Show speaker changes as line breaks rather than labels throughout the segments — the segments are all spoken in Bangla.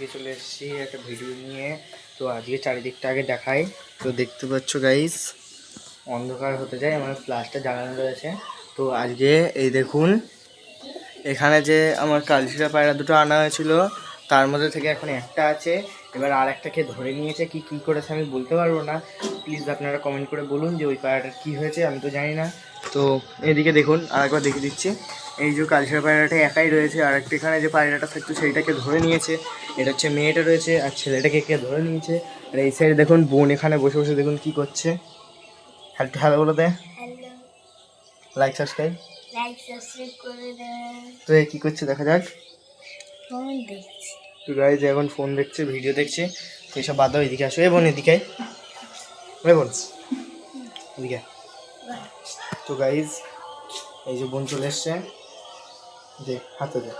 চলে এসেছি একটা ভিডিও নিয়ে। তো আজকে চারিদিকটা আগে দেখাই। তো দেখতে পাচ্ছ গাইস, অন্ধকার হতে যায়, আমার ফ্ল্যাশটা জ্বালানো রয়েছে। তো আজকে এই দেখুন, এখানে যে আমার কালশিরা পায়রা দুটো আনা হয়েছিল, তার মধ্যে থেকে এখন একটা আছে, এবার আর একটাকে ধরে নিয়েছে। কি করেছে আমি বলতে পারবো না, প্লিজ আপনারা কমেন্ট করে বলুন যে ওই পায়রাটার কী হয়েছে, আমি তো জানি না। তো এদিকে দেখুন, আরেকবার দেখিয়ে দিচ্ছি। এই যে কালশিরা পায়রাটা একাই রয়েছে, আর একটা এখানে যে পায়রাটা থাকতো সেইটাকে ধরে নিয়েছে। এটা হচ্ছে মেয়েটা রয়েছে, আর ছেলেটাকে কে ধরে নিয়েছে। আর এই সাইডে দেখুন বোন এখানে বসে বসে দেখুন কি করছে। হ্যালো বলে দে, লাইক সাবস্ক্রাইব
করে দেন।
তো এ কী করছে দেখা যাক।
ফোন দেখছি।
তো গাইজ এখন ফোন দেখছে, ভিডিও দেখছে। তো এইসব বাদ দাও, এদিকে আসো। এ বোন এদিকে, বোন এদিকে। তো গাইজ এই যে বোন চলে এসছে, দে হাতে দে।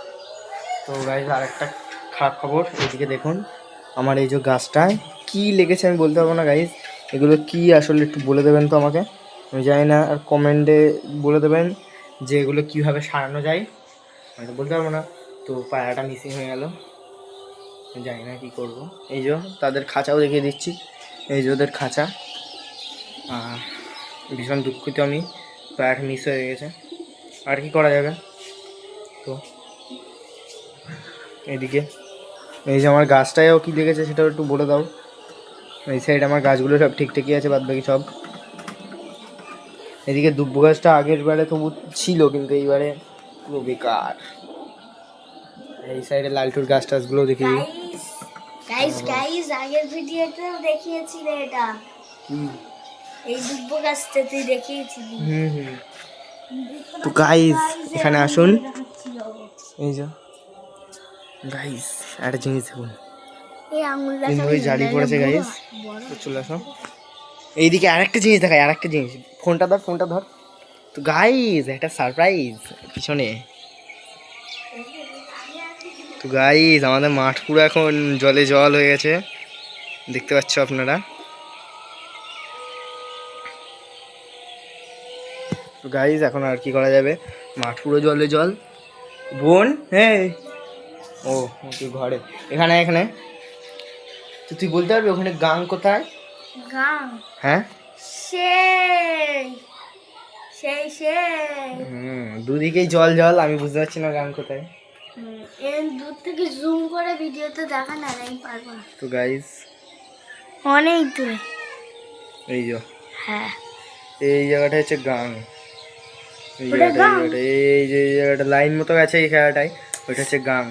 তো গাইজ আর একটা খারাপ খবর, এদিকে দেখুন আমার এই যে গাছটায় কি লেগেছে আমি বলতে পারবো না গাইজ। এগুলো কি আসলে একটু বলে দেবেন তো আমাকে, আমি জানি না। আর কমেন্টে বলে দেবেন যে এগুলো কীভাবে সারানো যায়, আমি তো বলতে পারবো না। তো পায়রাটা মিসিং হয়ে গেল, জানি না কী করবো। এই যে তাদের খাঁচাও দেখিয়ে দিচ্ছি, এই যে ওদের খাঁচা। ভীষণ দুঃখিত আমি, পায়রাটা মিস হয়ে গেছে, আর কি করা যাবে। তো এদিকে এই যে আমার গাছটায়ও কী লেগেছে সেটাও একটু বলে দাও। এই সাইড আমার গাছগুলো সব ঠিকঠাকই আছে, বাদ বাকি সব। এদিকে দুব্বো গাছটা আগের বারে তবু ছিল, কিন্তু এইবারে পুরো বেকার। এই সাইডে লালটুর গাছ টাছগুলো দেখি।
গাইস আগের ভিডিওতেও দেখিয়েছিলে এটা, এই দুব্বো গাছটা তুই দেখিয়েছিলি।
তো গাইস এখানে আসুন, এই যে গাইস একটা জিনিস দেখুন,
এই আঙুলটা
ওই জালি পড়েছে গাইস। তো চলে আসো এইদিকে, আরেকটা জিনিস দেখাই, আরেকটা জিনিস। ফোনটা ধর, ফোনটা ধর। তো গাইস একটা সারপ্রাইজ পিছনে। তো গাইস আমাদের মাঠ পুরো এখন জলে জল হয়ে গেছে, দেখতে পাচ্ছ আপনারা। তো গাইস এখন আর কি করা যাবে, মাঠ পুরো জলে জল। বোন হ্যাঁ, ও তুই ঘরে, এখানে এখানে। তো তুই বলতে পারবি ওখানে গাং কোথায়?
গাং?
হ্যাঁ
সেই সেই সেই
দুদিকেই জল জল, আমি বুঝতে পারছি না গাং কোথায়।
এর দূর থেকে জুম করে ভিডিওতে দেখা না, আমি পারবো না।
তো গাইস
অনেক দূরে,
এই যে
হ্যাঁ
এই জায়গাটা হচ্ছে গাং। এই জায়গাটা, এই যে জায়গাটা লাইন মতো গেছে, এই জায়গাটায় ওইটা হচ্ছে গাং।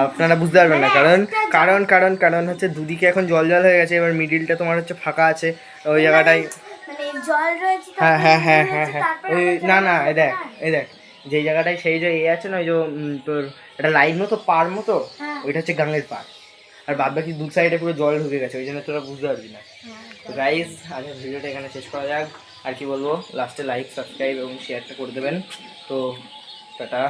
আপনারা বুঝতে পারবেন না, কারণ কারণ কারণ কারণ হচ্ছে দুদিকে এখন জল জল হয়ে গেছে, এবার মিডিলটা তোমার হচ্ছে ফাঁকা আছে ওই জায়গাটায়।
মানে জল রয়েছে,
হ্যাঁ হ্যাঁ হ্যাঁ হ্যাঁ হ্যাঁ, ওই না না, এই দেখ এই দেখ, যেই জায়গাটায় সেই যে আছে না, ওই যে তোর একটা লাইন মতো পার মতো, ওইটা হচ্ছে গাঙের পার। আর বাদ বাকি দু সাইডে পুরো জল ঢুকে গেছে, ওই জন্য তোরা বুঝতে পারবি না। তো গাইজ আজকের ভিডিওটা এখানে শেষ করা যাক। আর কি বলবো, লাস্টে লাইক সাবস্ক্রাইব এবং শেয়ারটা করে দেবেন। তো টাটা।